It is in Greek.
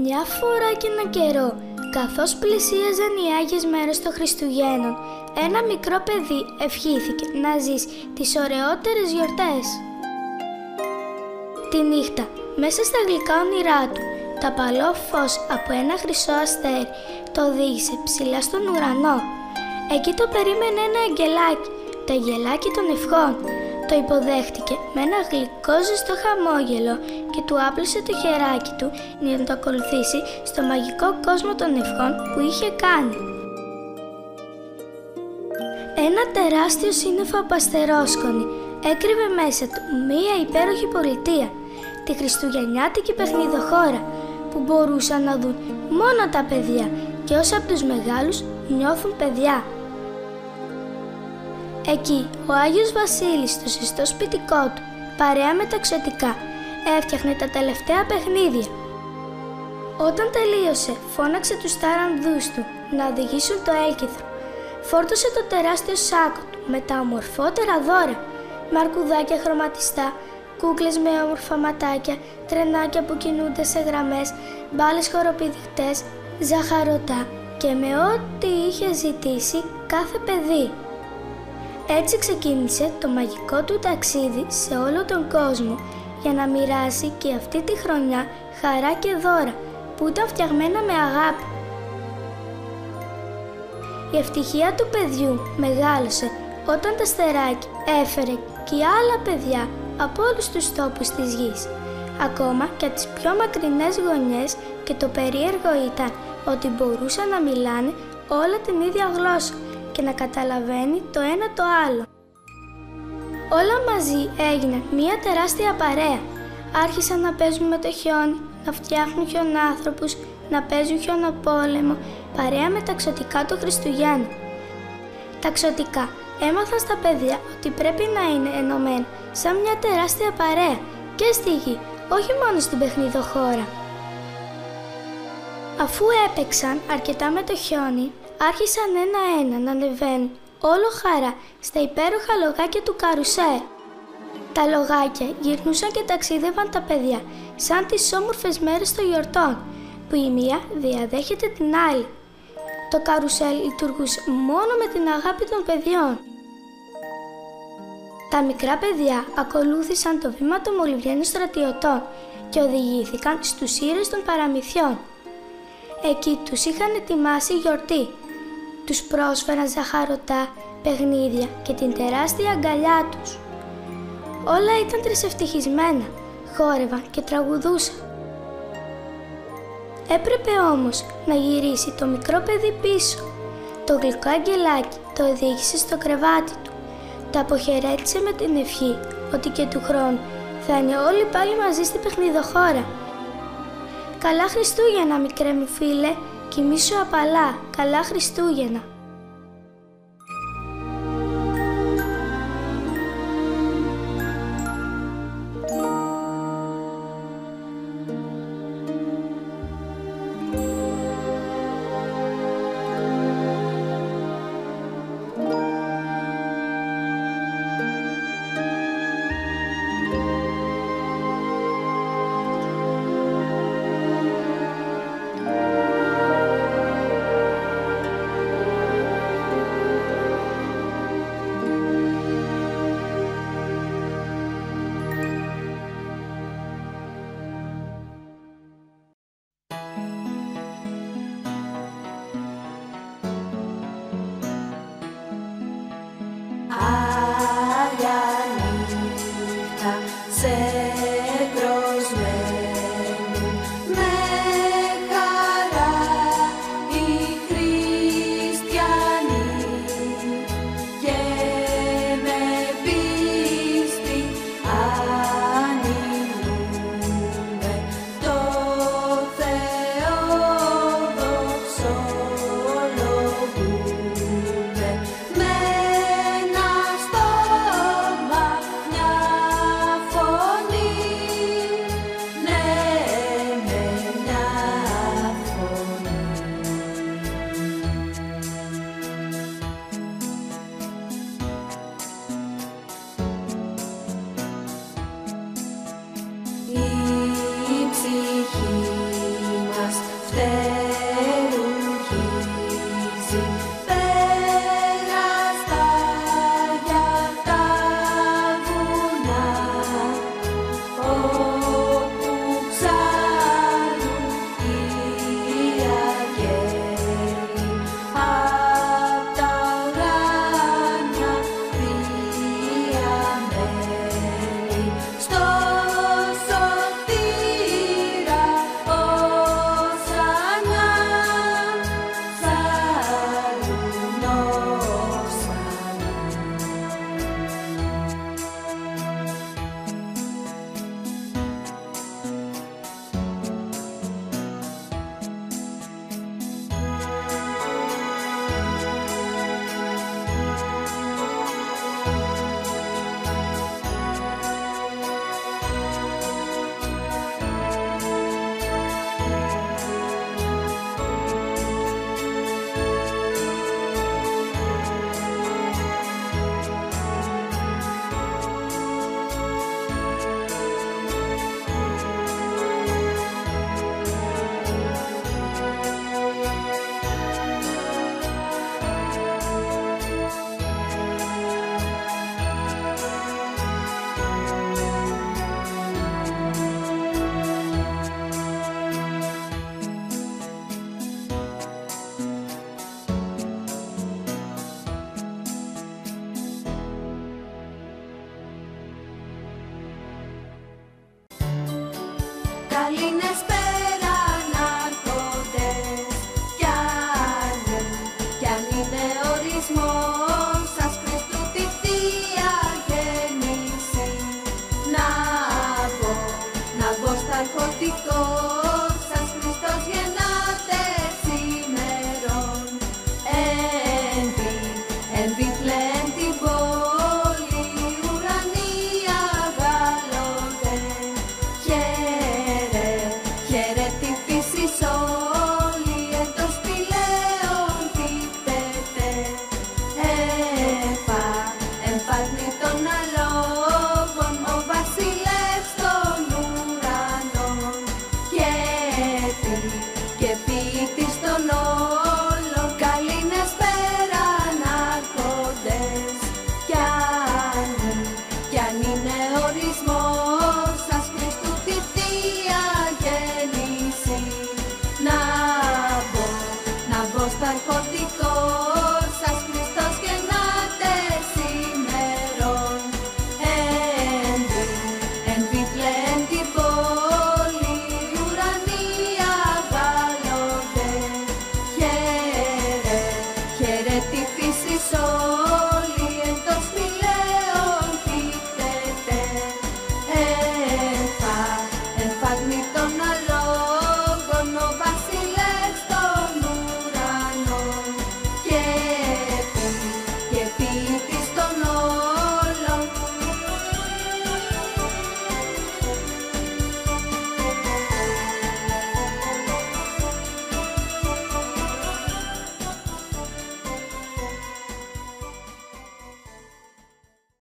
Μια φορά και έναν καιρό, καθώς πλησίαζαν οι Άγιες Μέρες των Χριστουγέννων, ένα μικρό παιδί ευχήθηκε να ζήσει τις ωραιότερες γιορτές. Τη νύχτα, μέσα στα γλυκά όνειρά του, το απαλό φως από ένα χρυσό αστέρι το οδήγησε ψηλά στον ουρανό. Εκεί το περίμενε ένα αγγελάκι, το αγγελάκι των ευχών. Το υποδέχτηκε με ένα γλυκό ζεστό χαμόγελο και του άπλωσε το χεράκι του για να το ακολουθήσει στο μαγικό κόσμο των ευχών που είχε κάνει. Ένα τεράστιο σύννεφο από αστερόσκονη έκρυβε μέσα του μία υπέροχη πολιτεία, τη χριστουγεννιάτικη παιχνιδοχώρα που μπορούσαν να δουν μόνο τα παιδιά και όσοι από τους μεγάλους νιώθουν παιδιά. Εκεί ο Άγιος Βασίλης στο ζεστό σπιτικό του, παρέα με τα ξωτικά, έφτιαχνε τα τελευταία παιχνίδια. Όταν τελείωσε, φώναξε τους τάρανδους του να οδηγήσουν το έλκυθρο. Φόρτωσε το τεράστιο σάκο του με τα ομορφότερα δώρα, με αρκουδάκια χρωματιστά, κούκλες με όμορφα ματάκια, τρενάκια που κινούνται σε γραμμές, μπάλες χοροπηδικτές, ζαχαρωτά και με ό,τι είχε ζητήσει κάθε παιδί. Έτσι ξεκίνησε το μαγικό του ταξίδι σε όλο τον κόσμο για να μοιράσει και αυτή τη χρονιά χαρά και δώρα που ήταν φτιαγμένα με αγάπη. Η ευτυχία του παιδιού μεγάλωσε όταν το αστεράκι έφερε και άλλα παιδιά από όλους τους τόπους της γης, ακόμα και από τις πιο μακρινές γωνιές, και το περίεργο ήταν ότι μπορούσαν να μιλάνε όλα την ίδια γλώσσα και να καταλαβαίνει το ένα το άλλο. Όλα μαζί έγιναν μία τεράστια παρέα. Άρχισαν να παίζουν με το χιόνι, να φτιάχνουν χιονάνθρωπους, να παίζουν χιονοπόλεμο, παρέα με τα ξωτικά του Χριστουγέννου. Τα ξωτικά έμαθαν στα παιδιά ότι πρέπει να είναι ενωμένα σαν μια τεράστια παρέα και στη γη, όχι μόνο στην παιχνιδοχώρα. Αφού έπαιξαν αρκετά με το χιόνι, άρχισαν ένα-ένα να ανεβαίνουν όλο χαρά στα υπέροχα λογάκια του καρουσέλ. Τα λογάκια γυρνούσαν και ταξίδευαν τα παιδιά σαν τις όμορφες μέρες των γιορτών, που η μία διαδέχεται την άλλη. Το καρουσέλ λειτουργούσε μόνο με την αγάπη των παιδιών. Τα μικρά παιδιά ακολούθησαν το βήμα των μολυβιαίων στρατιωτών και οδηγήθηκαν στους ήρωες των παραμυθιών. Εκεί τους είχαν ετοιμάσει γιορτή. Τους πρόσφεραν ζαχαρωτά, παιχνίδια και την τεράστια αγκαλιά τους. Όλα ήταν τρισευτυχισμένα, χόρευαν και τραγουδούσαν. Έπρεπε όμως να γυρίσει το μικρό παιδί πίσω. Το γλυκό αγγελάκι το οδήγησε στο κρεβάτι του. Το αποχαιρέτησε με την ευχή ότι και του χρόνου θα είναι όλοι πάλι μαζί στην παιχνιδοχώρα. Καλά Χριστούγεννα, μικρέ μου φίλε, κοιμήσου απαλά, καλά Χριστούγεννα.